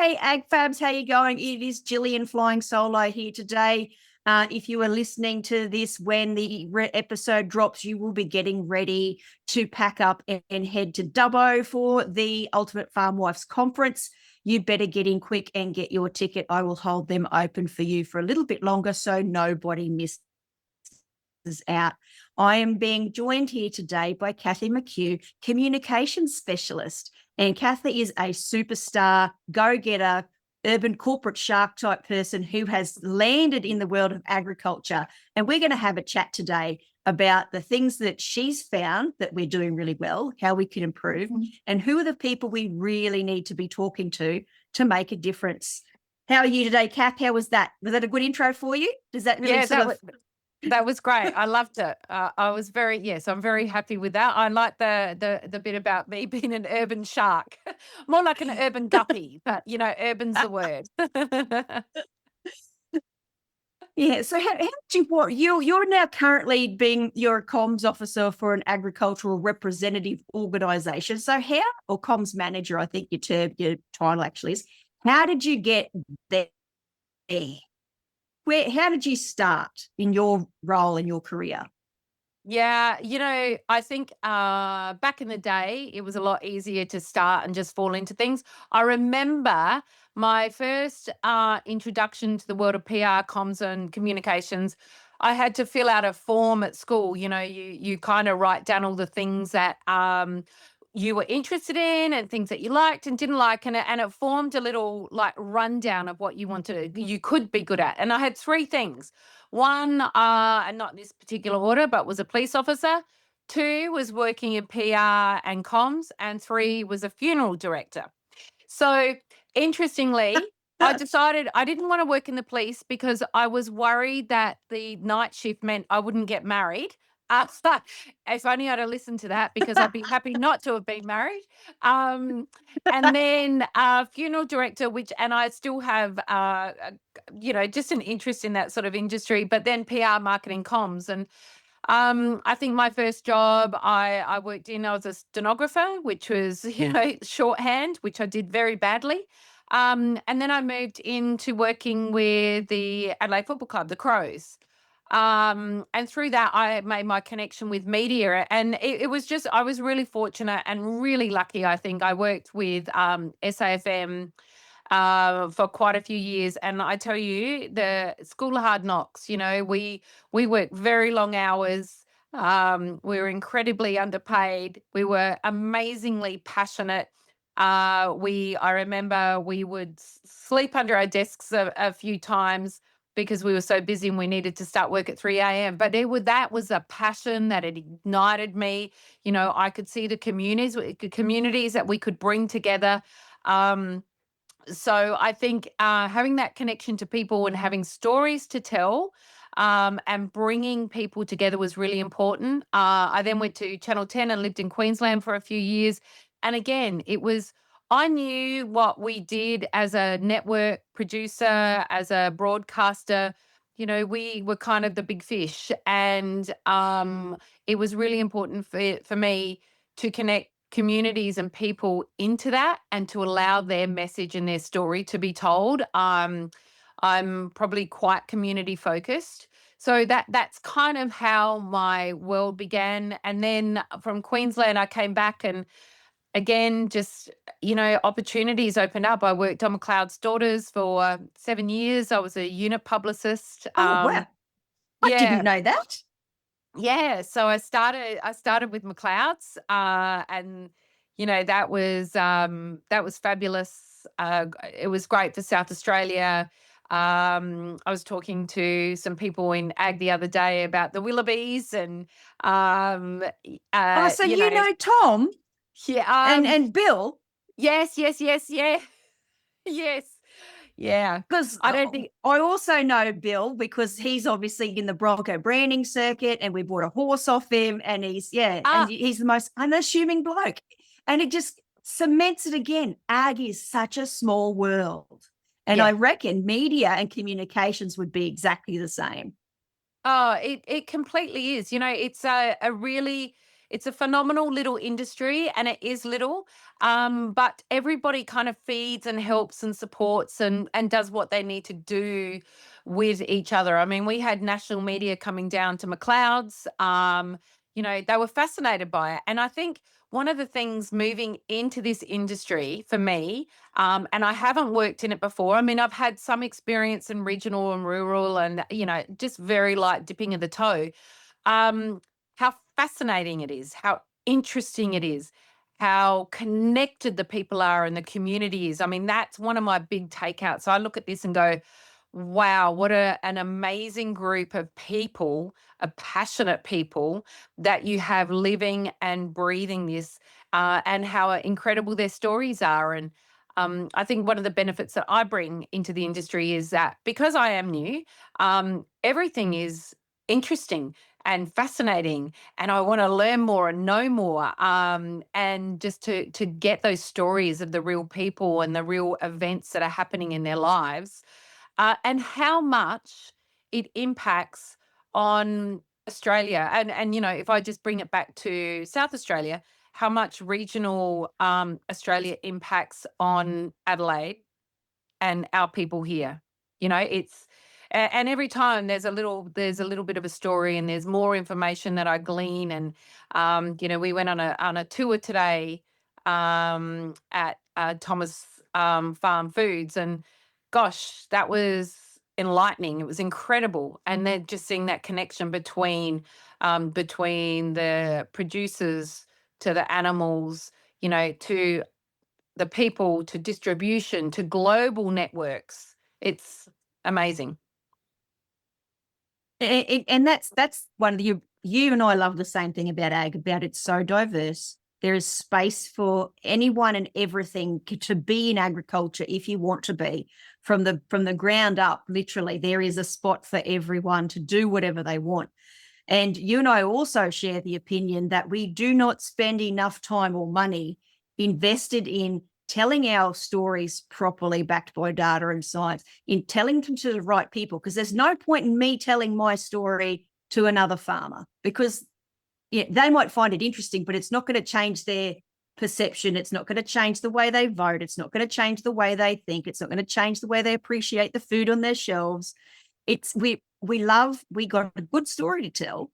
Hey, Ag Fabs, how you going? It is Gillian flying solo here today. If you are listening to this when the episode drops, you will be getting ready to pack up and head to Dubbo for the Ultimate Farm Wives Conference. You better get in quick and get your ticket. I will hold them open for you for a little bit longer so nobody misses out. I am being joined here today by Cathy McHugh, communications specialist. And Cathy is a superstar, go-getter, urban corporate shark type person who has landed in the world of agriculture. And we're going to have a chat today about the things that she's found that we're doing really well, how we can improve, and who are the people we really need to be talking to make a difference. How are you today, Kath? How was that? Was that a good intro for you? Does that really That was great. I loved it. I'm very happy with that. I like the bit about me being an urban shark, more like an urban guppy, but urban's the word. Yeah. So how did you're now currently you're a comms officer for an agricultural representative organisation. So or comms manager, I think your title actually is. How did you get there? How did you start in your role in your career? Yeah, I think back in the day, it was a lot easier to start and just fall into things. I remember my first introduction to the world of PR, comms, and communications. I had to fill out a form at school. You kind of write down all the things that you were interested in and things that you liked and didn't like, and it formed a little like rundown of what you could be good at. And I had three things. One, and not in this particular order, but was a police officer. Two was working in PR and comms, and three was a funeral director. So interestingly, I decided I didn't want to work in the police because I was worried that the night shift meant I wouldn't get married. If only I'd have listened to that, because I'd be happy not to have been married. And then funeral director, and I still have, just an interest in that sort of industry, but then PR, marketing, comms. And I think my first job I worked in, I was a stenographer, which was, shorthand, which I did very badly. And then I moved into working with the Adelaide Football Club, the Crows. And through that, I made my connection with media. And it was just, I was really fortunate and really lucky. I think I worked with SAFM for quite a few years. And I tell you, the school of hard knocks, we worked very long hours. We were incredibly underpaid. We were amazingly passionate. I remember we would sleep under our desks a few times because we were so busy and we needed to start work at 3 a.m. But that was a passion that had ignited me. I could see the communities that we could bring together. So I think having that connection to people and having stories to tell, and bringing people together was really important. I then went to Channel 10 and lived in Queensland for a few years. And again, I knew what we did as a network producer, as a broadcaster. We were kind of the big fish. And it was really important for me to connect communities and people into that and to allow their message and their story to be told. I'm probably quite community focused. So that's kind of how my world began. And then from Queensland, I came back, and again, just, opportunities opened up. I worked on McLeod's Daughters for 7 years. I was a unit publicist. Oh, wow. I Yeah. didn't know that. Yeah, so I started with McLeod's, and that was fabulous. It was great for South Australia. I was talking to some people in ag the other day about the Willoughbys, and Oh, so you know Tom yeah, and Bill? yes, yes, yes, yeah, yes, yeah. Because I don't think. I also know Bill because he's obviously in the Bronco branding circuit, and we bought a horse off him, and he's the most unassuming bloke. And it just cements it again. Ag is such a small world. And I Yeah. reckon media and communications would be exactly the same. Oh, it completely is. It's a really it's a phenomenal little industry, and it is little, but everybody kind of feeds and helps and supports and does what they need to do with each other. I mean, we had national media coming down to McLeod's. They were fascinated by it, and I think one of the things moving into this industry for me, and I haven't worked in it before. I mean, I've had some experience in regional and rural, and just very light dipping of the toe. How fascinating it is, how interesting it is, how connected the people are in the community is. I mean, that's one of my big takeouts. So I look at this and go, wow, what an amazing group of people, passionate people that you have living and breathing this, and how incredible their stories are. And I think one of the benefits that I bring into the industry is that because I am new, everything is interesting and fascinating, and I want to learn more and know more, and just to get those stories of the real people and the real events that are happening in their lives, and how much it impacts on Australia. And if I just bring it back to South Australia, how much regional Australia impacts on Adelaide and our people here. It's and every time there's a little bit of a story, and there's more information that I glean. And we went on a tour today, at Thomas Farm Foods, and gosh, that was enlightening. It was incredible, and then just seeing that connection between the producers to the animals, to the people, to distribution, to global networks. It's amazing. And that's one of the, you and I love the same thing about ag, about it's so diverse. There is space for anyone and everything to be in agriculture if you want to be, from the ground up. Literally, there is a spot for everyone to do whatever they want. And you and I also share the opinion that we do not spend enough time or money invested in telling our stories properly, backed by data and science, in telling them to the right people. Because there's no point in me telling my story to another farmer, because they might find it interesting, but it's not going to change their perception. It's not going to change the way they vote. It's not going to change the way they think. It's not going to change the way they appreciate the food on their shelves. We got a good story to tell,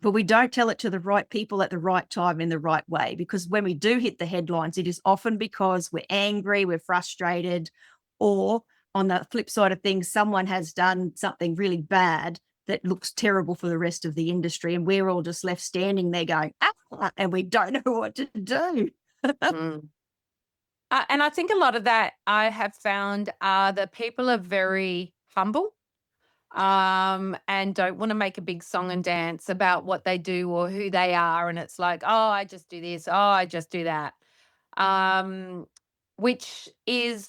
but we don't tell it to the right people at the right time in the right way. Because when we do hit the headlines, it is often because we're angry, we're frustrated, or on the flip side of things, someone has done something really bad that looks terrible for the rest of the industry, and we're all just left standing there going, and we don't know what to do. Mm. And I think a lot of that I have found are the people are very humble, and don't want to make a big song and dance about what they do or who they are. And it's like, oh, I just do this. Oh, I just do that. Um, which is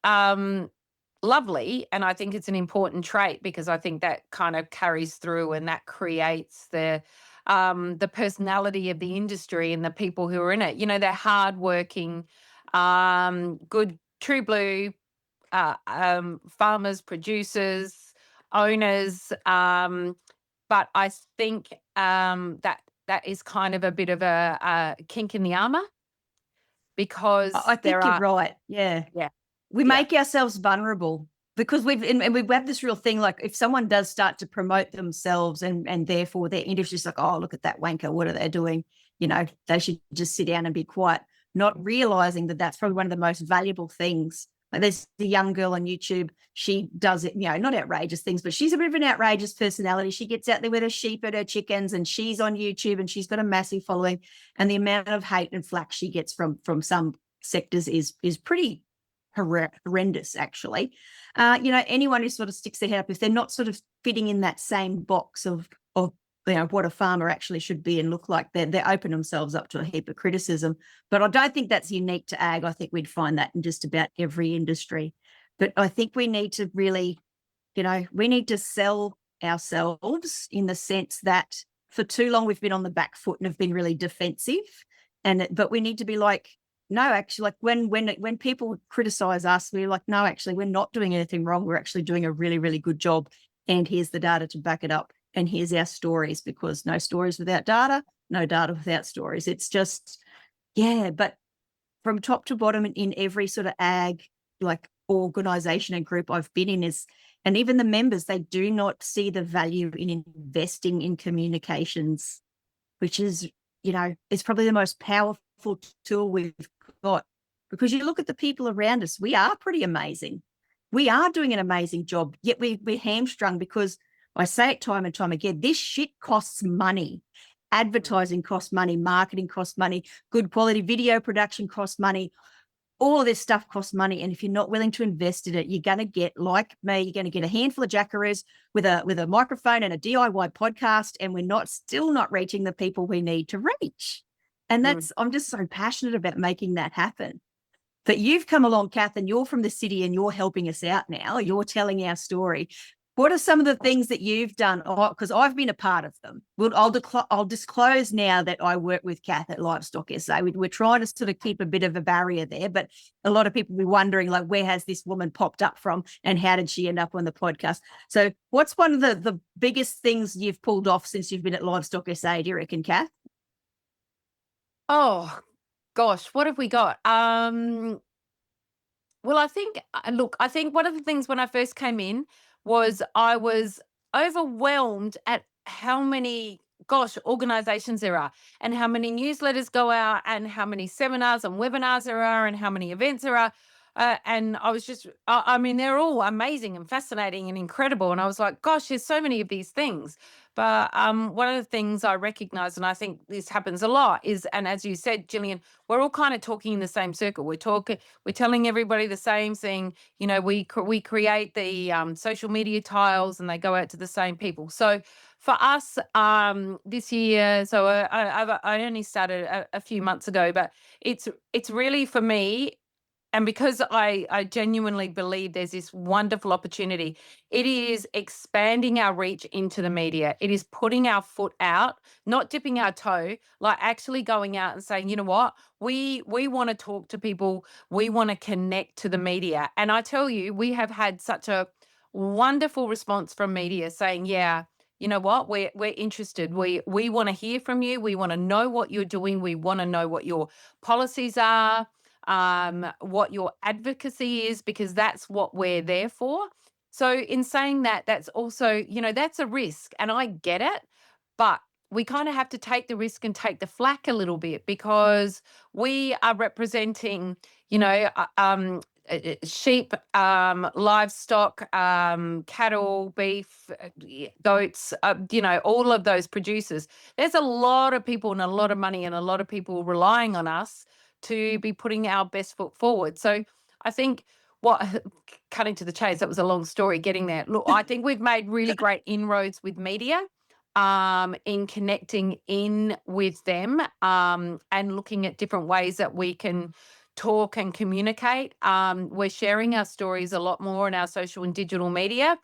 um, lovely. And I think it's an important trait, because I think that kind of carries through, and that creates the personality of the industry and the people who are in it. They're hardworking, good, true blue, farmers, producers, owners. But I think that is kind of a bit of a kink in the armor, I because there think you're are, right. Yeah. yeah, We yeah. make ourselves vulnerable because we've had this real thing. Like, if someone does start to promote themselves and therefore their industry's like, oh, look at that wanker, what are they doing? They should just sit down and be quiet, not realizing that that's probably one of the most valuable things. Like, there's a young girl on YouTube. She does it, not outrageous things, but she's a bit of an outrageous personality. She gets out there with her sheep and her chickens, and she's on YouTube, and she's got a massive following. And the amount of hate and flack she gets from some sectors is pretty horrendous, actually. Anyone who sort of sticks their head up, if they're not sort of fitting in that same box of what a farmer actually should be and look like, they open themselves up to a heap of criticism. But I don't think that's unique to ag. I think we'd find that in just about every industry. But I think we need to really, we need to sell ourselves, in the sense that for too long we've been on the back foot and have been really defensive. But we need to be like, no, actually, like when people criticize us, we're like, no, actually, we're not doing anything wrong. We're actually doing a really, really good job. And here's the data to back it up. And here's our stories, because no stories without data, no data without stories. It's just, yeah, but from top to bottom in every sort of ag, like organization and group I've been in is, and even the members, they do not see the value in investing in communications, which is, is probably the most powerful tool we've got. Because you look at the people around us, we are pretty amazing. We are doing an amazing job, yet we're hamstrung because I say it time and time again, this shit costs money. Advertising costs money, marketing costs money, good quality video production costs money. All of this stuff costs money. And if you're not willing to invest in it, you're going to get, like me, you're going to get a handful of jackaroos with a microphone and a DIY podcast, and we're still not reaching the people we need to reach. And I'm just so passionate about making that happen. But you've come along, Kath, and you're from the city and you're helping us out now. You're telling our story. What are some of the things that you've done? Because I've been a part of them. I'll disclose now that I work with Kath at Livestock SA. We're trying to sort of keep a bit of a barrier there, but a lot of people will be wondering, like, where has this woman popped up from and how did she end up on the podcast? So what's one of the biggest things you've pulled off since you've been at Livestock SA, do you reckon, Kath? Oh, gosh, what have we got? Well, I think, look, I think one of the things when I first came in was I was overwhelmed at how many, gosh, organizations there are, and how many newsletters go out, and how many seminars and webinars there are, and how many events there are. And I was just, I mean, they're all amazing and fascinating and incredible. And I was like, gosh, there's so many of these things. But one of the things I recognize, and I think this happens a lot, is, and as you said, Gillian, we're all kind of talking in the same circle. We're telling everybody the same thing. You know, we create the social media tiles, and they go out to the same people. So for us, this year, so I only started a few months ago, but it's really, for me, and because I genuinely believe there's this wonderful opportunity, it is expanding our reach into the media. It is putting our foot out, not dipping our toe, like actually going out and saying, you know what, we want to talk to people, we want to connect to the media. And I tell you, we have had such a wonderful response from media saying, yeah, you know what, we're interested. We want to hear from you. We want to know what you're doing. We want to know what your policies are, what your advocacy is, because that's what we're there for. So in saying that, that's also, that's a risk, and I get it, but we kind of have to take the risk and take the flack a little bit, because we are representing, sheep, livestock, cattle, beef, goats, all of those producers. There's a lot of people and a lot of money and a lot of people relying on us to be putting our best foot forward. So I think cutting to the chase, that was a long story getting there. Look, I think we've made really great inroads with media, in connecting in with them, and looking at different ways that we can talk and communicate. We're sharing our stories a lot more in our social and digital media.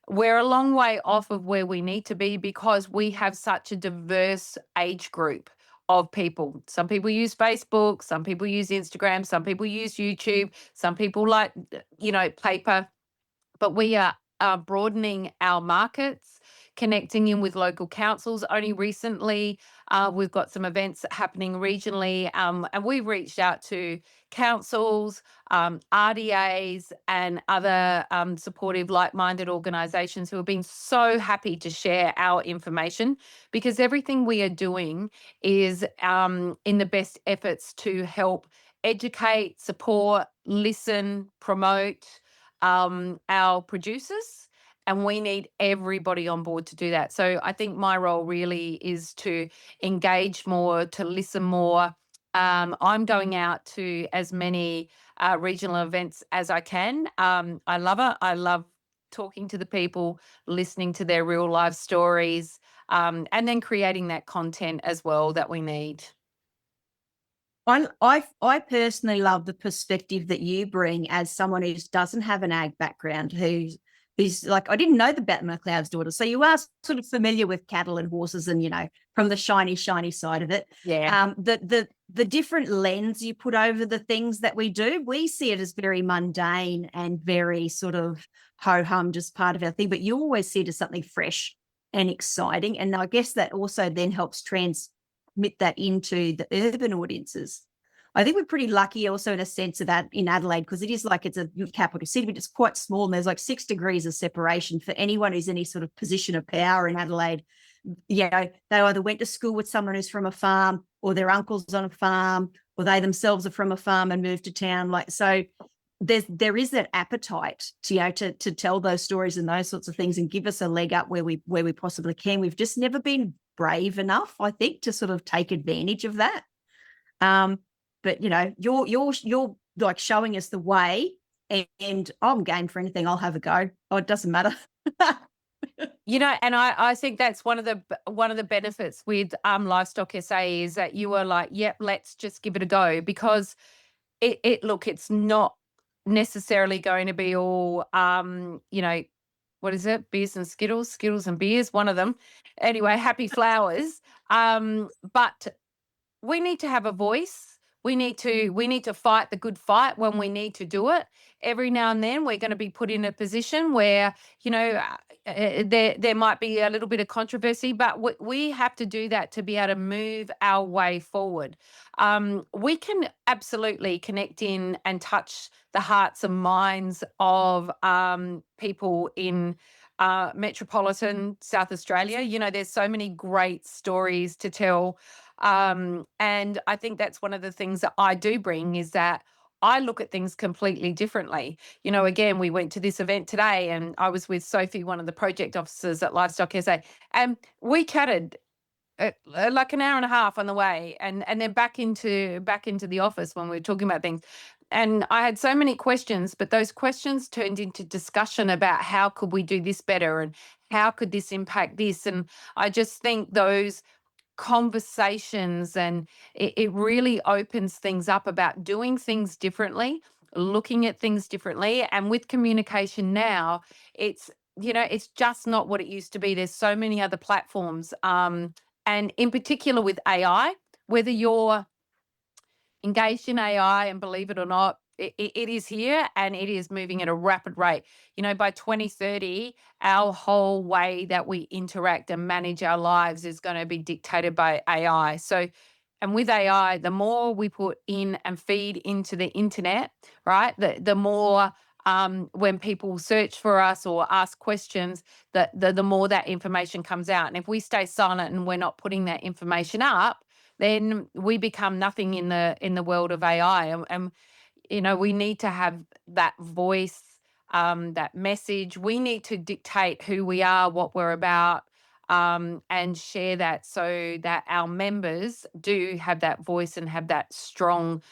We're a long way off of where we need to be, because we have such a diverse age group of people. Some people use Facebook, some people use Instagram, some people use YouTube, some people like, paper, but we are broadening our markets, connecting in with local councils. Only recently, we've got some events happening regionally, and we've reached out to councils, RDAs, and other supportive, like-minded organisations who have been so happy to share our information, because everything we are doing is in the best efforts to help educate, support, listen, promote our producers, and we need everybody on board to do that. So I think my role really is to engage more, to listen more. I'm going out to as many regional events as I can. I love it. I love talking to the people, listening to their real life stories, and then creating that content as well that we need. I personally love the perspective that you bring as someone who doesn't have an ag background, who's like, I didn't know the Batman McLeod's daughter. So you are sort of familiar with cattle and horses, and from the shiny side of it. Yeah. The different lens you put over the things that we do, we see it as very mundane and very sort of ho-hum, just part of our thing. But you always see it as something fresh and exciting. And I guess that also then helps transmit that into the urban audiences. I think we're pretty lucky also in a sense of that in Adelaide, because it is like it's a capital city, but it's quite small. And there's like 6 degrees of separation for anyone who's in any sort of position of power in Adelaide. You know, they either went to school with someone who's from a farm, or their uncle's on a farm, or they themselves are from a farm and moved to town. Like, so there is that appetite to, you know, to tell those stories and those sorts of things and give us a leg up where we possibly can. We've just never been brave enough, I think, to sort of take advantage of that. But you know, you're like showing us the way, and I'm game for anything. I'll have a go. Oh, it doesn't matter. You know, and I think that's one of the benefits with Livestock SA is that you were like, yep, let's just give it a go, because look, it's not necessarily going to be all you know, what is it? Beers and Skittles and beers, one of them. Anyway, happy flowers. But we need to have a voice. We need to fight the good fight when we need to do it. Every now and then we're going to be put in a position where, you know, there might be a little bit of controversy, but we have to do that to be able to move our way forward. We can absolutely connect in and touch the hearts and minds of people in metropolitan South Australia. You know, there's so many great stories to tell. And I think that's one of the things that I do bring, is that I look at things completely differently. You know, again, we went to this event today and I was with Sophie, one of the project officers at Livestock SA, and we chatted like an hour and a half on the way, and then back into the office when we were talking about things. And I had so many questions, but those questions turned into discussion about how could we do this better and how could this impact this. And I just think those conversations, and it really opens things up about doing things differently, looking at things differently. And with communication now, it's, you know, it's just not what it used to be. There's so many other platforms, and in particular with AI, whether you're engaged in AI, and believe it or not, it is here and it is moving at a rapid rate. You know, by 2030, our whole way that we interact and manage our lives is going to be dictated by AI. So, and with AI, the more we put in and feed into the internet, right, the more when people search for us or ask questions, the more that information comes out. And if we stay silent and we're not putting that information up, then we become nothing in the world of AI. And you know, we need to have that voice, that message. We need to dictate who we are, what we're about, and share that so that our members do have that voice and have that strong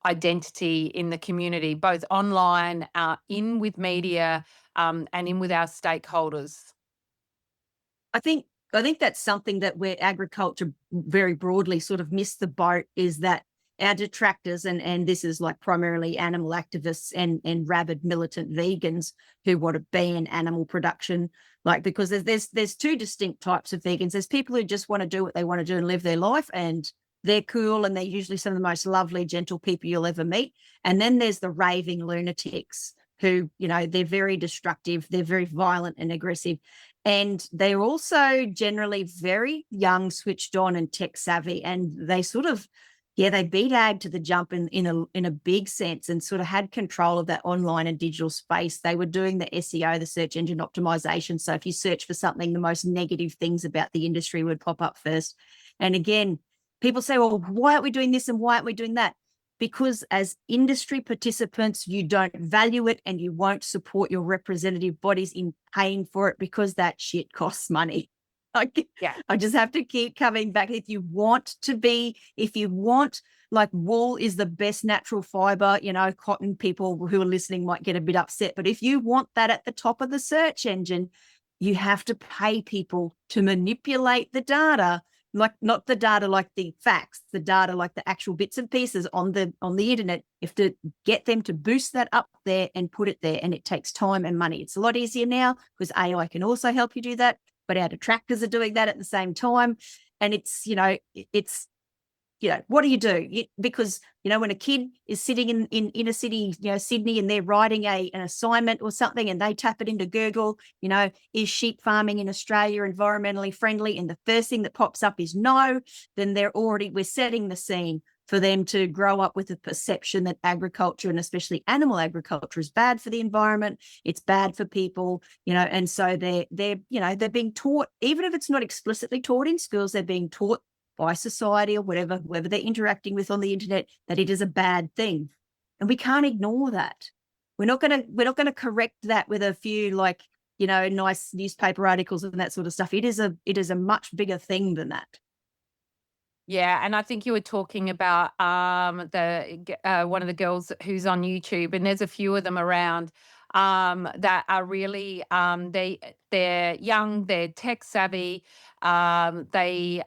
identity in the community, both online, in with media, and in with our stakeholders. I think that's something that where agriculture very broadly sort of missed the boat, is that our detractors, and this is like primarily animal activists and rabid militant vegans who want to ban animal production, like, because there's 2 distinct types of vegans. There's people who just want to do what they want to do and live their life, and they're cool, and they're usually some of the most lovely, gentle people you'll ever meet. And then there's the raving lunatics who, you know, they're very destructive, they're very violent and aggressive, and they're also generally very young, switched on and tech savvy, and they sort of, yeah, they beat ag to the jump in a big sense, and sort of had control of that online and digital space. They were doing the SEO, the search engine optimization. So if you search for something, the most negative things about the industry would pop up first. And again, people say, well, why aren't we doing this and why aren't we doing that? Because as industry participants, you don't value it and you won't support your representative bodies in paying for it, because that shit costs money. Yeah. I just have to keep coming back. If you want, like, wool is the best natural fiber, you know, cotton, people who are listening might get a bit upset, but if you want that at the top of the search engine, you have to pay people to manipulate the data, like not the data like the facts, the data like the actual bits and pieces on the internet. You have to get them to boost that up there and put it there, and it takes time and money. It's a lot easier now because AI can also help you do that, but our detractors are doing that at the same time. And it's, you know, it's what do you do? Because, when a kid is sitting in inner city, Sydney, and they're writing an assignment or something, and they tap it into Google, is sheep farming in Australia environmentally friendly? And the first thing that pops up is no, then we're setting the scene for them to grow up with a perception that agriculture, and especially animal agriculture, is bad for the environment. It's bad for people, and so they're being taught, even if it's not explicitly taught in schools, they're being taught by society or whoever they're interacting with on the internet, that it is a bad thing. And we can't ignore that. We're not going to correct that with a few nice newspaper articles and that sort of stuff. It is a much bigger thing than that. Yeah, and I think you were talking about one of the girls who's on YouTube, and there's a few of them around that are really they're young, they're tech savvy, they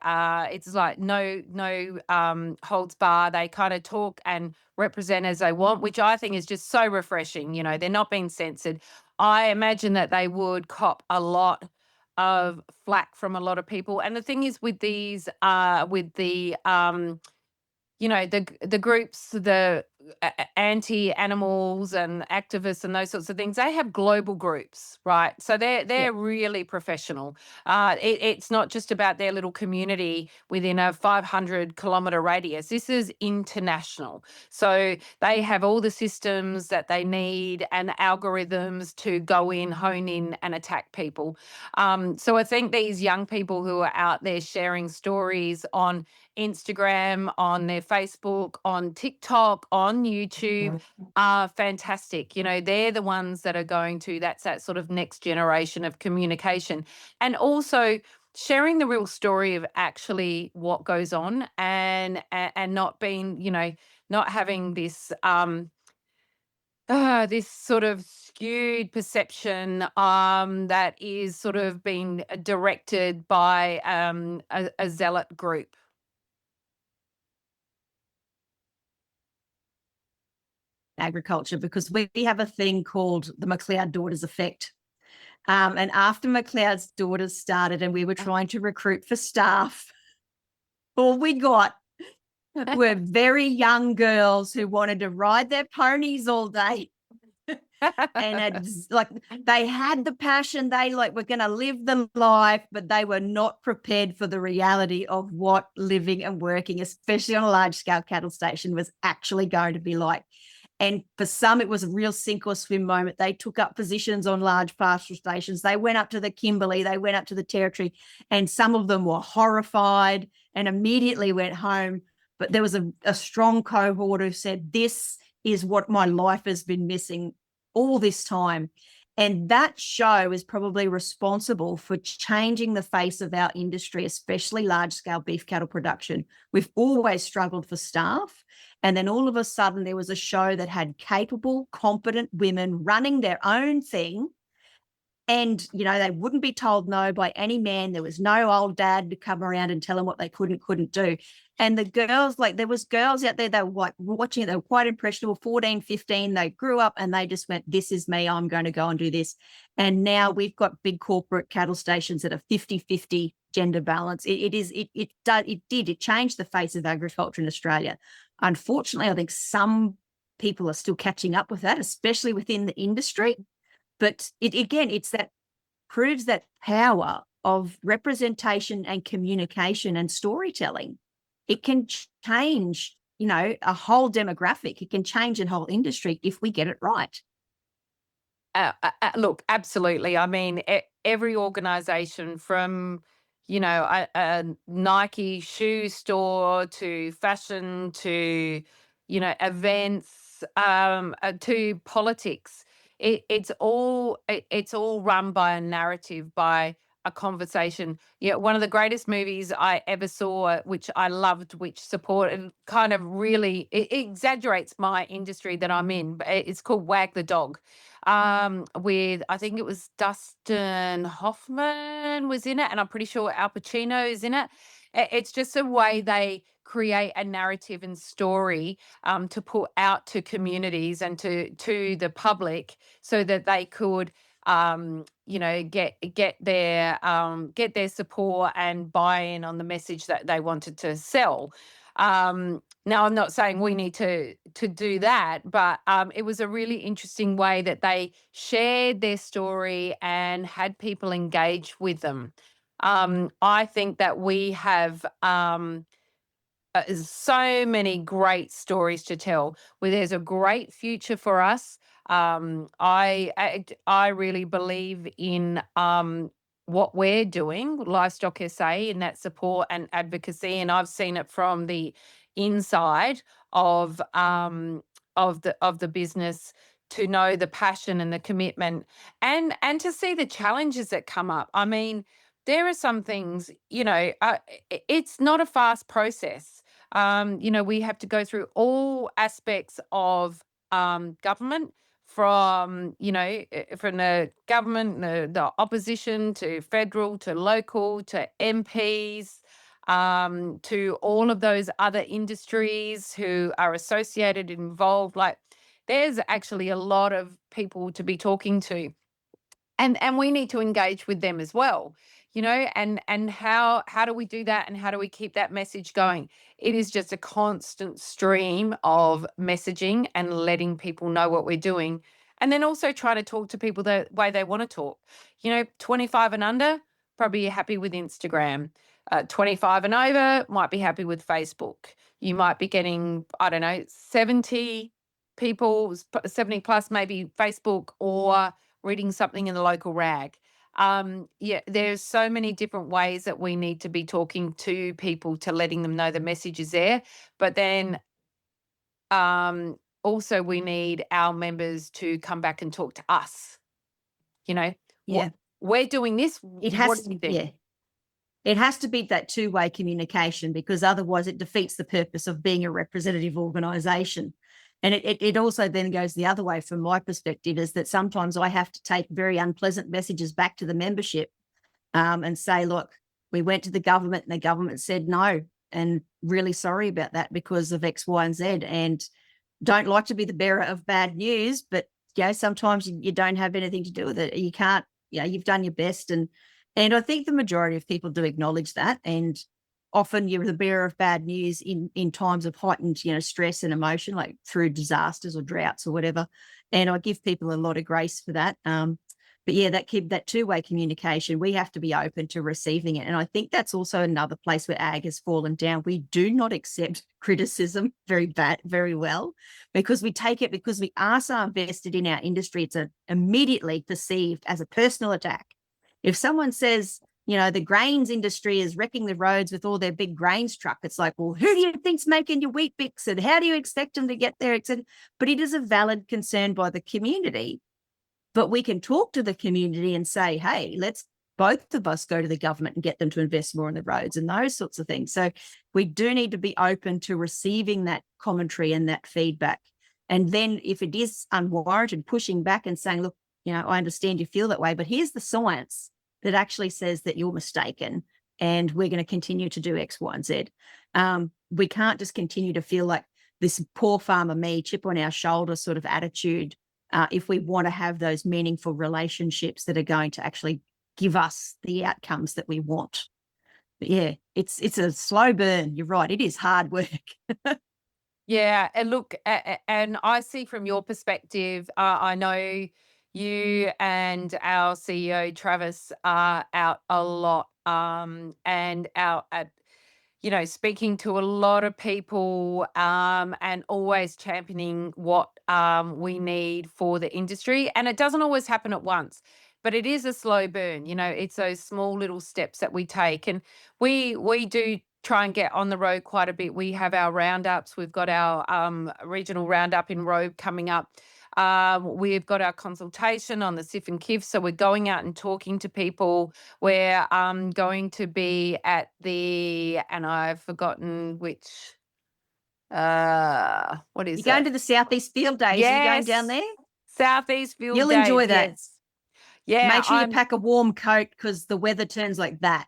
it's like no holds bar. They kind of talk and represent as they want, which I think is just so refreshing. They're not being censored. I imagine that they would cop a lot of flack from a lot of people. And the thing is with these, with the groups, the anti-animals and activists and those sorts of things, they have global groups, right? So they're Yeah. really professional. It's not just about their little community within a 500-kilometer radius. This is international. So they have all the systems that they need and algorithms to go in, hone in, and attack people. So I think these young people who are out there sharing stories on Instagram, on their Facebook, on TikTok, on YouTube are fantastic. They're the ones that are that's that sort of next generation of communication. And also sharing the real story of actually what goes on, and not being, not having this sort of skewed perception that is sort of being directed by a zealot group. Agriculture, because we have a thing called the McLeod daughters effect. And after McLeod's daughters started and we were trying to recruit for staff, all we got were very young girls who wanted to ride their ponies all day. And it's like they had the passion, they were going to live the life, but they were not prepared for the reality of what living and working, especially on a large scale cattle station, was actually going to be like. And for some, it was a real sink or swim moment. They took up positions on large pastoral stations. They went up to the Kimberley, they went up to the Territory, and some of them were horrified and immediately went home. But there was a strong cohort who said, this is what my life has been missing all this time. And that show is probably responsible for changing the face of our industry, especially large-scale beef cattle production. We've always struggled for staff. And then all of a sudden there was a show that had capable, competent women running their own thing. And, they wouldn't be told no by any man. There was no old dad to come around and tell them what they couldn't do. And the girls, there was girls out there, they were watching it. They were quite impressionable, 14, 15. They grew up and they just went, this is me. I'm going to go and do this. And now we've got big corporate cattle stations that are 50-50 gender balance. It changed the face of agriculture in Australia. Unfortunately, I think some people are still catching up with that, especially within the industry. But it's that proves that power of representation and communication and storytelling. It can change, a whole demographic. It can change a whole industry if we get it right. Look, absolutely. I mean, every organization from, a Nike shoe store to fashion to, events, to politics. It's all run by a narrative, by a conversation. Yeah, one of the greatest movies I ever saw, which I loved, which supported kind of really it exaggerates my industry that I'm in. But it's called Wag the Dog. With I think it was Dustin Hoffman was in it, and I'm pretty sure Al Pacino is in it. It's just a way they create a narrative and story to put out to communities and to the public, so that they could get their support and buy in on the message that they wanted to sell. Now, I'm not saying we need to do that, but it was a really interesting way that they shared their story and had people engage with them. I think that we have so many great stories to tell. Where there's a great future for us. I really believe in what we're doing, Livestock SA, in that support and advocacy, and I've seen it from the inside of the business, to know the passion and the commitment, and to see the challenges that come up. I mean, there are some things, it's not a fast process. We have to go through all aspects of government, from the government, the opposition, to federal, to local, to MPs, to all of those other industries who are associated, involved. Like, there's actually a lot of people to be talking to, and we need to engage with them as well, and how do we do that, and how do we keep that message going? It is just a constant stream of messaging and letting people know what we're doing, and then also trying to talk to people the way they want to talk. 25 and under, probably happy with Instagram. 25 and over might be happy with Facebook. You might be getting, I don't know, 70 people, 70 plus, maybe Facebook, or reading something in the local rag. Yeah, there's so many different ways that we need to be talking to people, to letting them know the message is there. But then also, we need our members to come back and talk to us. What Yeah. we're doing this. It What has, do you think? yeah. It has to be that two-way communication, because otherwise it defeats the purpose of being a representative organisation. And it also then goes the other way from my perspective, is that sometimes I have to take very unpleasant messages back to the membership, and say, look, we went to the government and the government said no, and really sorry about that because of X, Y, and Z. And don't like to be the bearer of bad news, but sometimes you don't have anything to do with it. You can't, you've done your best. And I think the majority of people do acknowledge that. And often you're the bearer of bad news in times of heightened, stress and emotion, like through disasters or droughts or whatever. And I give people a lot of grace for that. But yeah, that two-way communication, we have to be open to receiving it. And I think that's also another place where ag has fallen down. We do not accept criticism very well, because we take it, because we are so invested in our industry. It's immediately perceived as a personal attack. If someone says, the grains industry is wrecking the roads with all their big grains truck, it's like, well, who do you think's making your wheat bix, and how do you expect them to get there? But it is a valid concern by the community. But we can talk to the community and say, hey, let's both of us go to the government and get them to invest more in the roads and those sorts of things. So we do need to be open to receiving that commentary and that feedback. And then if it is unwarranted, pushing back and saying, look, I understand you feel that way, but here's the science that actually says that you're mistaken, and we're going to continue to do X, Y, and Z. We can't just continue to feel like this poor farmer me, chip on our shoulder sort of attitude, if we want to have those meaningful relationships that are going to actually give us the outcomes that we want. But yeah, it's a slow burn. You're right. It is hard work. Yeah, and look, and I see from your perspective, I know you and our CEO Travis are out a lot, and out at, speaking to a lot of people, and always championing what we need for the industry. And it doesn't always happen at once, but it is a slow burn. It's those small little steps that we take, and we do try and get on the road quite a bit. We have our roundups. We've got our regional roundup in Robe coming up. We've got our consultation on the SIF and KIF. So we're going out and talking to people. We're going to be at and I've forgotten which, what is You're going it? to the Southeast Field Days. Are you going down Yes, there? Southeast Field You'll Days. enjoy that. Yes. Yeah, Make sure you pack a warm coat, because the weather turns like that.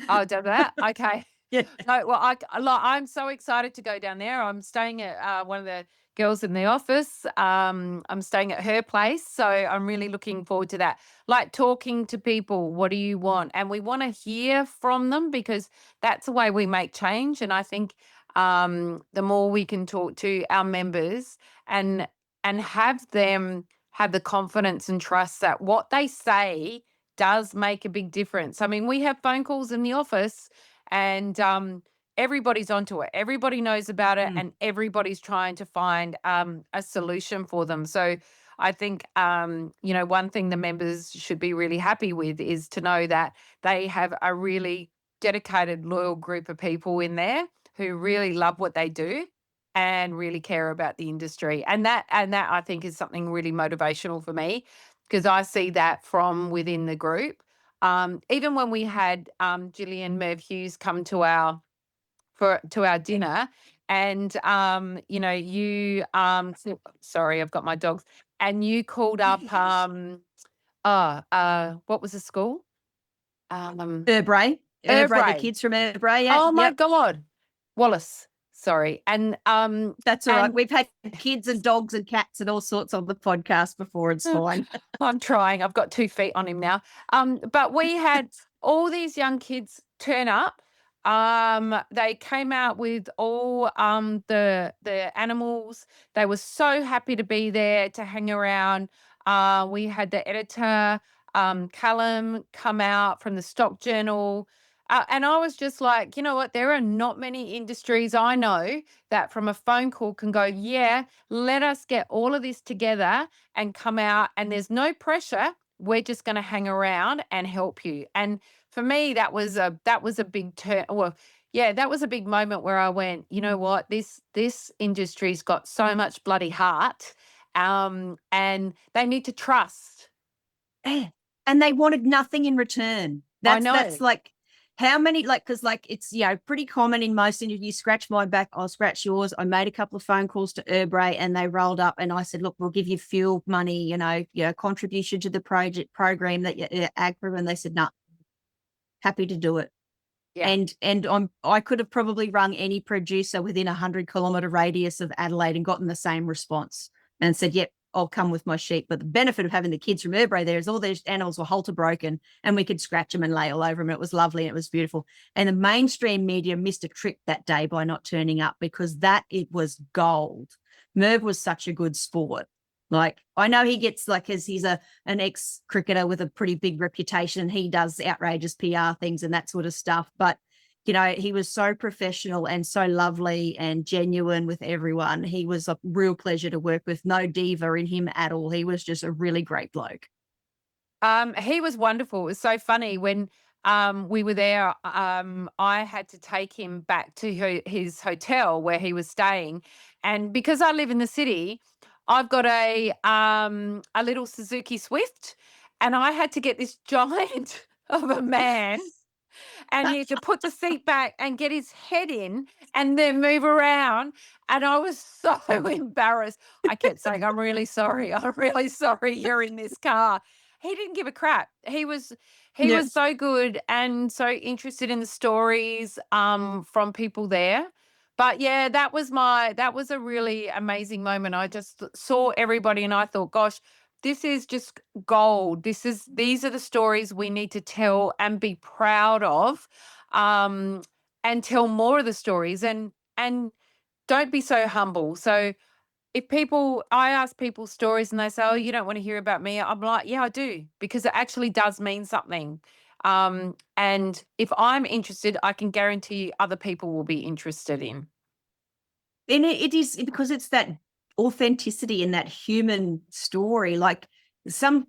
Oh, do that? Okay. Yeah. No, well, I'm so excited to go down there. I'm staying at one of the girls in the office. I'm staying at her place, so I'm really looking forward to that. Like, talking to people, what do you want? And we want to hear from them, because that's the way we make change. And I think the more we can talk to our members and have them have the confidence and trust that what they say does make a big difference. I mean, we have phone calls in the office and everybody's onto it. Everybody knows about it Mm. and everybody's trying to find a solution for them. So I think, one thing the members should be really happy with is to know that they have a really dedicated, loyal group of people in there who really love what they do and really care about the industry. And that I think is something really motivational for me because I see that from within the group. Even when we had Gillian Merv Hughes come to our dinner and sorry, I've got my dogs, and you called up what was the school? Erbray. Erbray, the Erbray. kids from Erbray. Yeah, Oh my yep. God. Wallace. Sorry. And That's all right. and We've had kids and dogs and cats and all sorts on the podcast before. It's fine. I'm trying. I've got 2 feet on him now. But we had all these young kids turn up. They came out with all the animals. They were so happy to be there to hang around. We had the editor, Callum, come out from the Stock Journal. And I was just like, you know what? There are not many industries I know that from a phone call can go, yeah, let us get all of this together and come out, and there's no pressure. We're just going to hang around and help you. And for me, that was a big turn. Well, yeah, that was a big moment where I went, you know what, this industry's got so much bloody heart, and they need to trust. Yeah. And they wanted nothing in return. I That's know. like how many, like, because like it's pretty common in most interviews. Scratch my back, I'll scratch yours. I made a couple of phone calls to Erbray and they rolled up and I said, look, we'll give you fuel money, contribution to the project program that you're AGPA, and they said, no, happy to do it. Yeah. And I could have probably rung any producer within 100-kilometer radius of Adelaide and gotten the same response and said, yep, I'll come with my sheep. But the benefit of having the kids from Erbray there is all these animals were halter broken and we could scratch them and lay all over them. It was lovely and it was beautiful. And the mainstream media missed a trick that day by not turning up because it was gold. Merv was such a good sport. Like, I know he gets, like, as he's an ex-cricketer with a pretty big reputation, he does outrageous PR things and that sort of stuff. But, he was so professional and so lovely and genuine with everyone. He was a real pleasure to work with. No diva in him at all. He was just a really great bloke. He was wonderful. It was so funny when we were there. I had to take him back to his hotel where he was staying, and because I live in the city, I've got a little Suzuki Swift, and I had to get this giant of a man and he had to put the seat back and get his head in and then move around. And I was so embarrassed. I kept saying, I'm really sorry. I'm really sorry you're in this car. He didn't give a crap. He Yeah. was so good and so interested in the stories from people there. But yeah, that was a really amazing moment. I just saw everybody and I thought, gosh, this is just gold. These are the stories we need to tell and be proud of, and tell more of the stories and don't be so humble. So I ask people stories and they say, "Oh, you don't want to hear about me." I'm like, "Yeah, I do because it actually does mean something." And if I'm interested, I can guarantee other people will be interested in. And it is because it's that authenticity and that human story. Like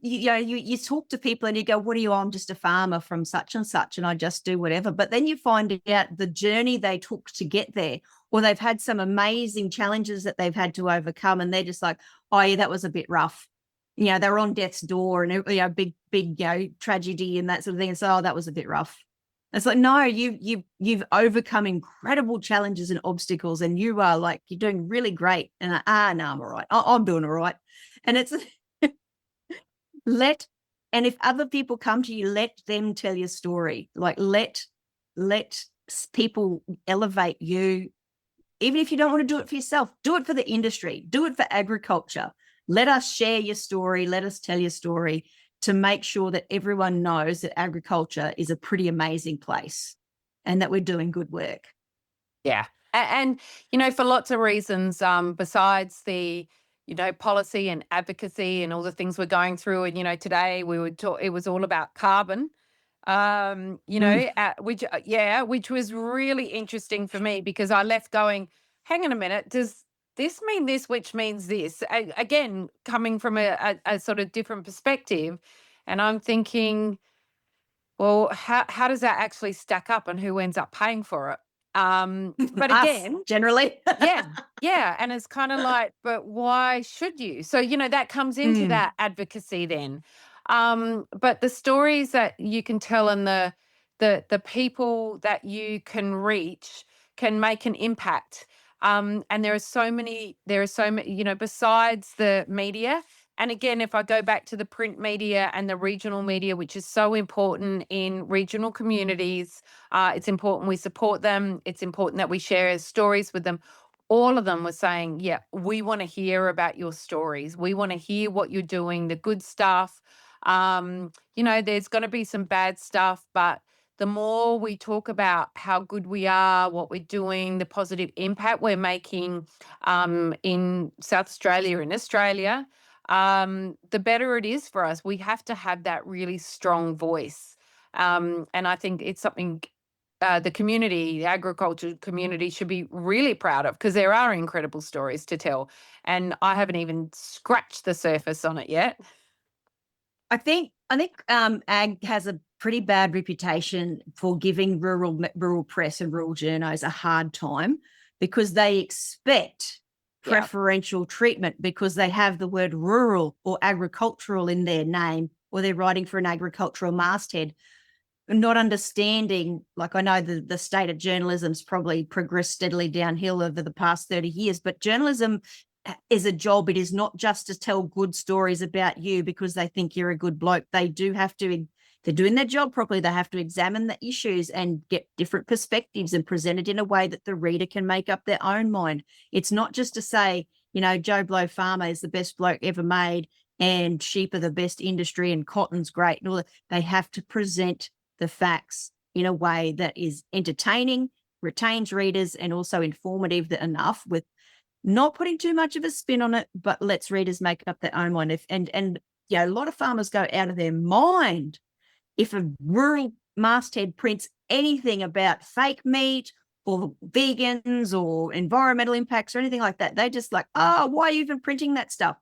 you talk to people and you go, what are you? I'm just a farmer from such and such and I just do whatever. But then you find out the journey they took to get there, or they've had some amazing challenges that they've had to overcome. And they're just like, oh yeah, that was a bit rough. They're on death's door and big tragedy and that sort of thing. And so, oh, that was a bit rough. It's like, no, you've overcome incredible challenges and obstacles, and you are like, you're doing really great. And no, I'm all right. I'm doing all right. And it's and if other people come to you, let them tell your story. Like let people elevate you. Even if you don't want to do it for yourself, do it for the industry, do it for agriculture. Let us share your story. Let us tell your story to make sure that everyone knows that agriculture is a pretty amazing place and that we're doing good work. Yeah. And, for lots of reasons, besides the, policy and advocacy and all the things we're going through. And, today we would talk, it was all about carbon, Mm. which was really interesting for me because I left going, hang on a minute, does this mean this, which means this? Again, coming from a sort of different perspective. And I'm thinking, well, how does that actually stack up and who ends up paying for it? But Us, again, generally. yeah, yeah, and it's kinda like, but why should you? So, that comes into Mm. that advocacy then. But the stories that you can tell and the people that you can reach can make an impact. And there are so many, besides the media. And again, if I go back to the print media and the regional media, which is so important in regional communities, it's important we support them. It's important that we share stories with them. All of them were saying, yeah, we want to hear about your stories. We want to hear what you're doing, the good stuff. There's going to be some bad stuff, but the more we talk about how good we are, what we're doing, the positive impact we're making in South Australia, in Australia, the better it is for us. We have to have that really strong voice. And I think it's something the agriculture community should be really proud of because there are incredible stories to tell. And I haven't even scratched the surface on it yet. I think ag has a pretty bad reputation for giving rural press and rural journos a hard time because they expect Yeah. preferential treatment because they have the word rural or agricultural in their name, or they're writing for an agricultural masthead, not understanding, like I know the state of journalism's probably progressed steadily downhill over the past 30 years, but journalism is a job. It is not just to tell good stories about you because they think you're a good bloke. They do have to, if they're doing their job properly, they have to examine the issues and get different perspectives and present it in a way that the reader can make up their own mind. It's not just to say, Joe Blow Farmer is the best bloke ever made and sheep are the best industry and cotton's great. And all that. They have to present the facts in a way that is entertaining, retains readers, and also informative enough with not putting too much of a spin on it, but lets readers make up their own mind. And a lot of farmers go out of their mind if a rural masthead prints anything about fake meat or vegans or environmental impacts or anything like that. They just like, oh, why are you even printing that stuff?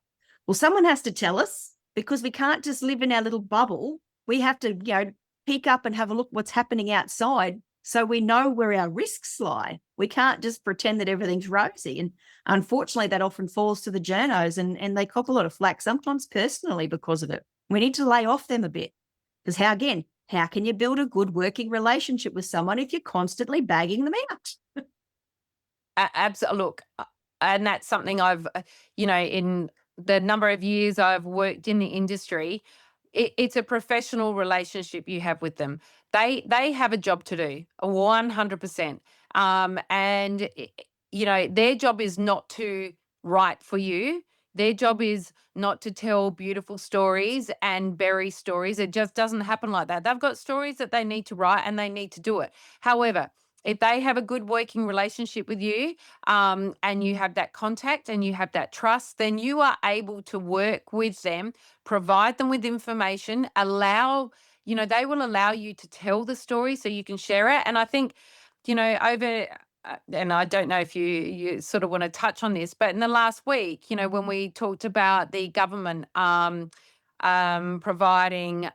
Well, someone has to tell us because we can't just live in our little bubble. We have to, peek up and have a look what's happening outside so we know where our risks lie. We can't just pretend that everything's rosy. And unfortunately, that often falls to the journos and they cop a lot of flack, sometimes personally because of it. We need to lay off them a bit. Because how can you build a good working relationship with someone if you're constantly bagging them out? Absolutely. Look, and that's something I've, in the number of years I've worked in the industry, it's a professional relationship you have with them. They have a job to do, 100%. And their job is not to write for you. Their job is not to tell beautiful stories and bury stories. It just doesn't happen like that. They've got stories that they need to write and they need to do it. However, if they have a good working relationship with you, and you have that contact and you have that trust, then you are able to work with them, provide them with information, they will allow you to tell the story so you can share it. And I think, over, and I don't know if you sort of want to touch on this, but in the last week, when we talked about the government providing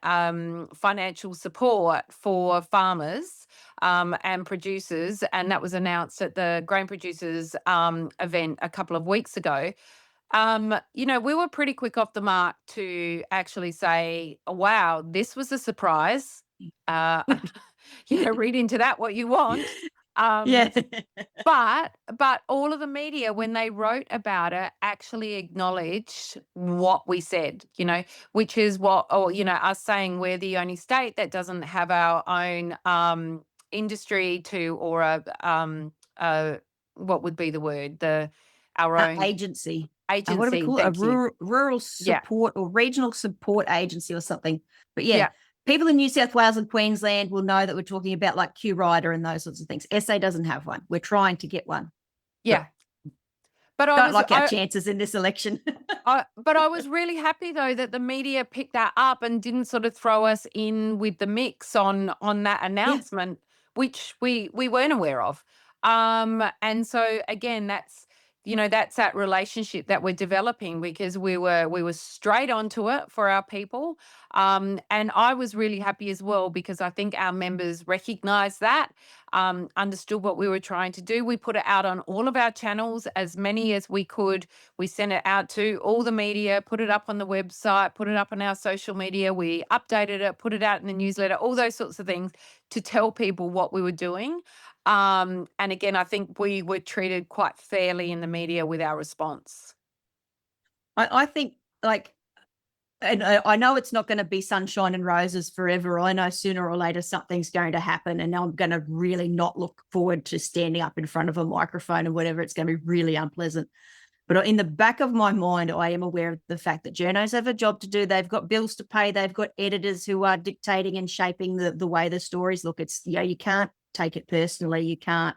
financial support for farmers and producers, and that was announced at the grain producers event a couple of weeks ago. We were pretty quick off the mark to actually say, "Oh, wow, this was a surprise." Uh, read into that what you want. Um, Yeah. but all of the media, when they wrote about it, actually acknowledged what we said, which is us saying we're the only state that doesn't have our own industry to, or what would be the word? Our own Agency. What do we agency. call it? A Thank you. rural Yeah. support or regional support agency or something. But yeah, Yeah. people in New South Wales and Queensland will know that we're talking about like Q Rider and those sorts of things. SA doesn't have one. We're trying to get one. Yeah. But don't like our chances in this election. But I was really happy though that the media picked that up and didn't sort of throw us in with the mix on that announcement, which we weren't aware of. And so again, that's that's that relationship that we're developing, because we were straight onto it for our people. And I was really happy as well, because I think our members recognized that, understood what we were trying to do. We put it out on all of our channels, as many as we could. We sent it out to all the media, put it up on the website, put it up on our social media. We updated it, put it out in the newsletter, all those sorts of things to tell people what we were doing. And again, I think we were treated quite fairly in the media with our response. I think, like, and I know it's not going to be sunshine and roses forever. I know sooner or later something's going to happen, and I'm going to really not look forward to standing up in front of a microphone or whatever. It's going to be really unpleasant. But in the back of my mind, I am aware of the fact that journos have a job to do. They've got bills to pay. They've got editors who are dictating and shaping the way the stories look. It's, you can't take it personally. You can't,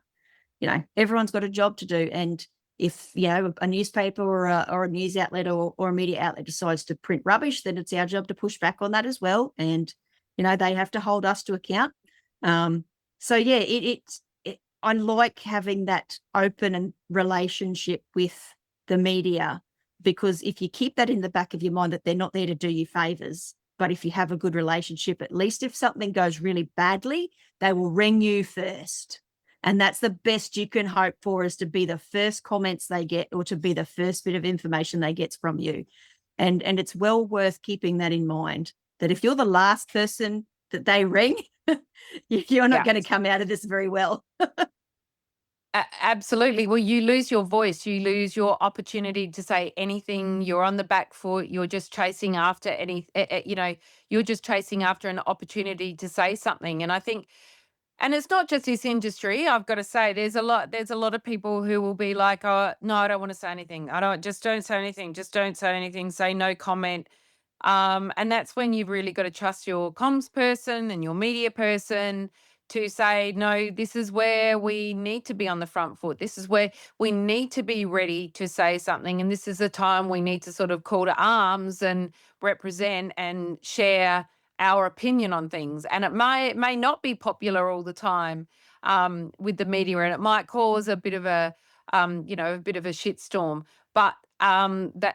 everyone's got a job to do. And if, a newspaper or a news outlet or a media outlet decides to print rubbish, then it's our job to push back on that as well. And, they have to hold us to account. So yeah, I like having that open and relationship with the media, because if you keep that in the back of your mind that they're not there to do you favors, but if you have a good relationship, at least if something goes really badly, they will ring you first. And that's the best you can hope for, is to be the first comments they get, or to be the first bit of information they get from you. And it's well worth keeping that in mind, that if you're the last person that they ring, you're not going to come out of this very well. Absolutely. Well, you lose your voice, you lose your opportunity to say anything. You're on the back foot. You're just chasing after you're just chasing after an opportunity to say something. And I think, and it's not just this industry, I've got to say, there's a lot of people who will be like, oh, no, I don't want to say anything. Don't say anything. Just don't say anything. Say no comment. And that's when you've really got to trust your comms person and your media person to say, no, this is where we need to be on the front foot. This is where we need to be ready to say something. And this is the time we need to sort of call to arms and represent and share our opinion on things. And it may not be popular all the time with the media, and it might cause a bit of a shitstorm. But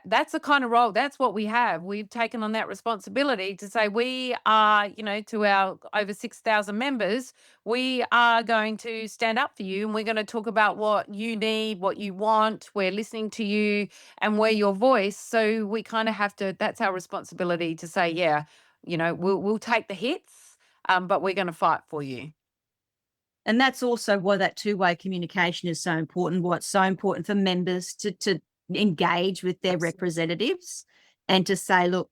that's the kind of role, that's what we have. We've taken on that responsibility to say we are, to our over 6,000 members, we are going to stand up for you, and we're going to talk about what you need, what you want. We're listening to you, and we're your voice. So we kind of have to, that's our responsibility to say, yeah, we'll take the hits, but we're going to fight for you. And that's also why that two-way communication is so important, why it's so important for members to engage with their representatives and to say, look,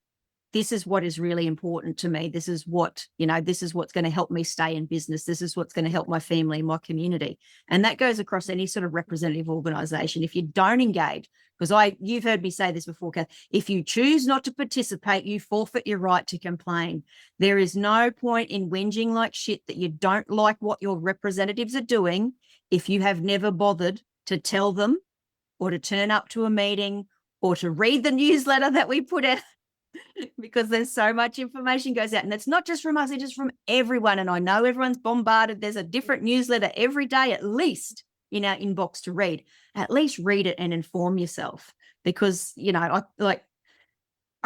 this is what is really important to me. This is what, this is what's going to help me stay in business. This is what's going to help my family, my community. And that goes across any sort of representative organisation. If you don't engage, because you've heard me say this before, Kath, if you choose not to participate, you forfeit your right to complain. There is no point in whinging like shit that you don't like what your representatives are doing if you have never bothered to tell them, or to turn up to a meeting, or to read the newsletter that we put out, because there's so much information goes out. And it's not just from us, it's just from everyone. And I know everyone's bombarded. There's a different newsletter every day, at least in our inbox to read. At least read it and inform yourself, because, I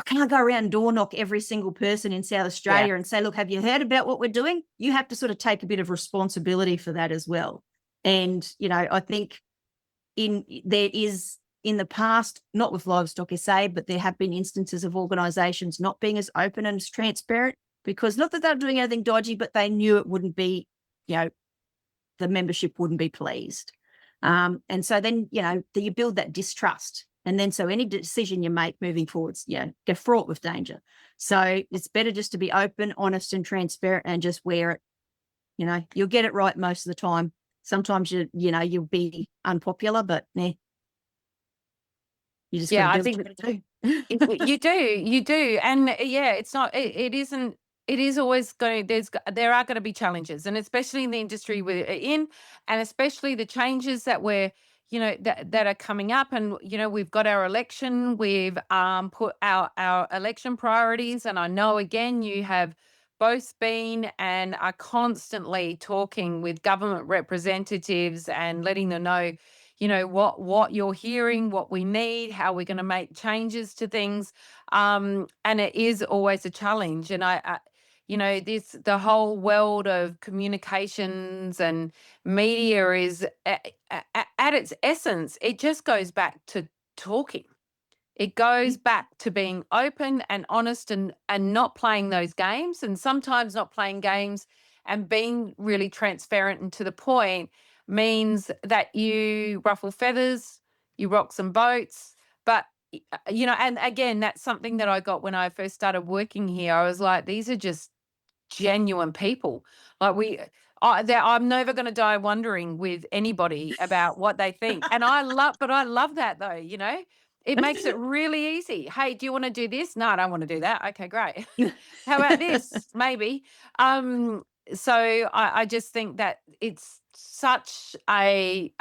can't go around and door knock every single person in South Australia and say, look, have you heard about what we're doing? You have to sort of take a bit of responsibility for that as well. And, I think there is, in the past, not with Livestock SA, but there have been instances of organisations not being as open and as transparent, because not that they're doing anything dodgy, but they knew it wouldn't be, the membership wouldn't be pleased. And so then, you build that distrust. And then so any decision you make moving forwards, get fraught with danger. So it's better just to be open, honest and transparent, and just wear it. You'll get it right most of the time. Sometimes you'll be unpopular, but you just I think you do. you do. And it isn't it is always going, there are going to be challenges, and especially in the industry we're in, and especially the changes that we're, that are coming up. And, we've got our election, we've put our election priorities. And I know, again, you have both been and are constantly talking with government representatives and letting them know, what you're hearing, what we need, how we're going to make changes to things. And it is always a challenge. And the whole world of communications and media is at its essence, it just goes back to talking. It goes back to being open and honest, and not playing those games, and sometimes not playing games and being really transparent and to the point means that you ruffle feathers, you rock some boats. But and again, that's something that I got when I first started working here. I was like, these are just genuine people. Like I'm never going to die wondering with anybody about what they think. And I love that though, it makes it really easy. Hey, do you want to do this? No, I don't want to do that. Okay, great. How about this? Maybe. Um, so I just think that it's such a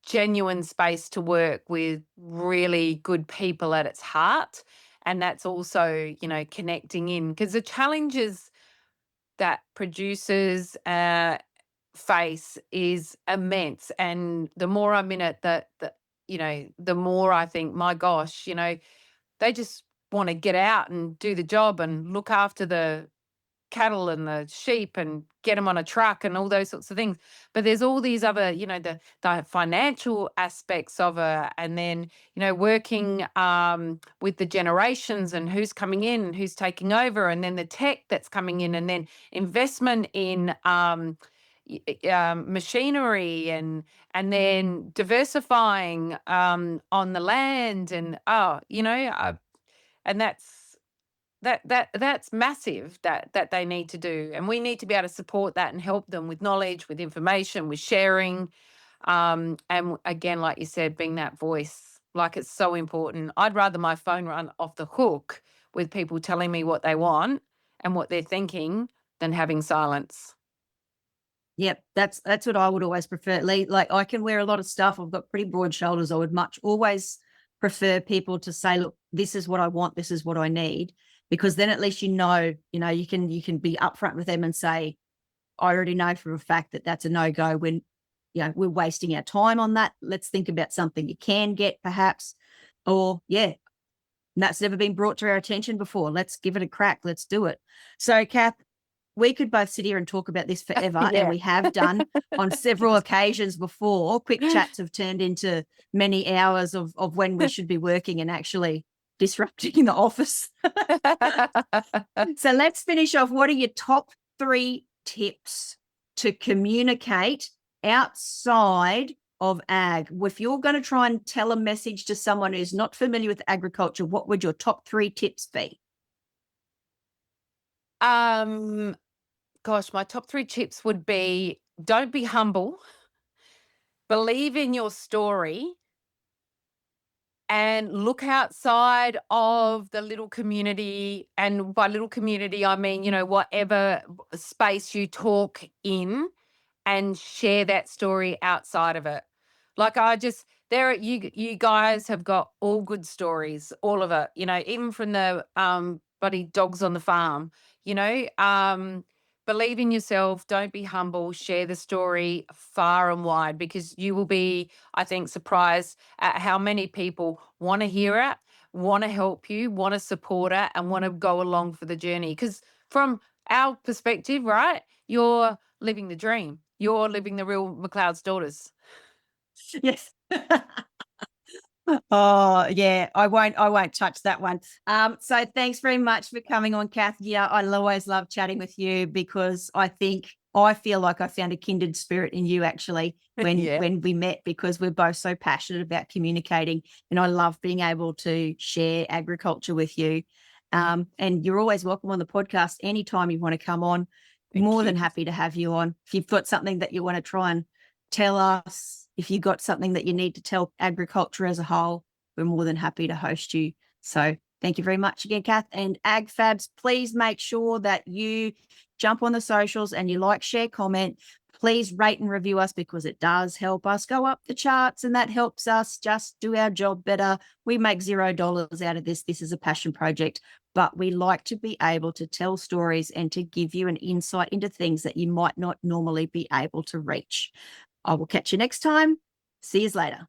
genuine space to work with really good people at its heart. And that's also, connecting in, because the challenges that producers face is immense. And the more I'm in it, the more I think, my gosh, they just want to get out and do the job and look after the cattle and the sheep and get them on a truck and all those sorts of things. But there's all these other, the financial aspects of it, and then, working with the generations and who's coming in and who's taking over, and then the tech that's coming in, and then investment in machinery, and then diversifying on the land, and and that's massive, that they need to do, and we need to be able to support that and help them with knowledge, with information, with sharing, and again, like you said, being that voice. Like, it's so important. I'd rather my phone run off the hook with people telling me what they want and what they're thinking than having silence. Yep, that's what I would always prefer. Like, I can wear a lot of stuff. I've got pretty broad shoulders. I would always prefer people to say, look, this is what I want, this is what I need, because then at least you can be upfront with them and say, I already know for a fact that that's a no-go. When we're wasting our time on that. Let's think about something you can get, perhaps. Or that's never been brought to our attention before. Let's give it a crack. Let's do it. So, Kath, we could both sit here and talk about this forever, Yeah. and we have done on several occasions before. Quick chats have turned into many hours of when we should be working and actually disrupting the office. So let's finish off. What are your top 3 tips to communicate outside of ag? If you're going to try and tell a message to someone who's not familiar with agriculture, what would your top 3 tips be? Gosh, my top 3 tips would be: don't be humble, believe in your story, and look outside of the little community. And by little community, I mean, whatever space you talk in, and share that story outside of it. Like, you guys have got all good stories, all of it, even from the bloody dogs on the farm, you know. Believe in yourself, don't be humble, share the story far and wide, because you will be, I think, surprised at how many people want to hear it, want to help you, want to support it, and want to go along for the journey. Because from our perspective, right, you're living the dream. You're living the real McLeod's daughters. Yes. Oh, yeah, I won't touch that one. So thanks very much for coming on, Kath. Yeah, I always love chatting with you, because I feel like I found a kindred spirit in you, actually, Yeah. when we met, because we're both so passionate about communicating, and I love being able to share agriculture with you. And you're always welcome on the podcast anytime you want to come on. Thank More you. than happy to have you on. If you've got something that you want to try and tell us, if you've got something that you need to tell agriculture as a whole, we're more than happy to host you. So Thank you very much again, Kath. And AgFabs, please make sure that you jump on the socials and you like, share, comment. Please rate and review us because it does help us go up the charts and that helps us just do our job better. We make $0 out of this. This is a passion project, but we like to be able to tell stories and to give you an insight into things that you might not normally be able to reach. I will catch you next time. See you later.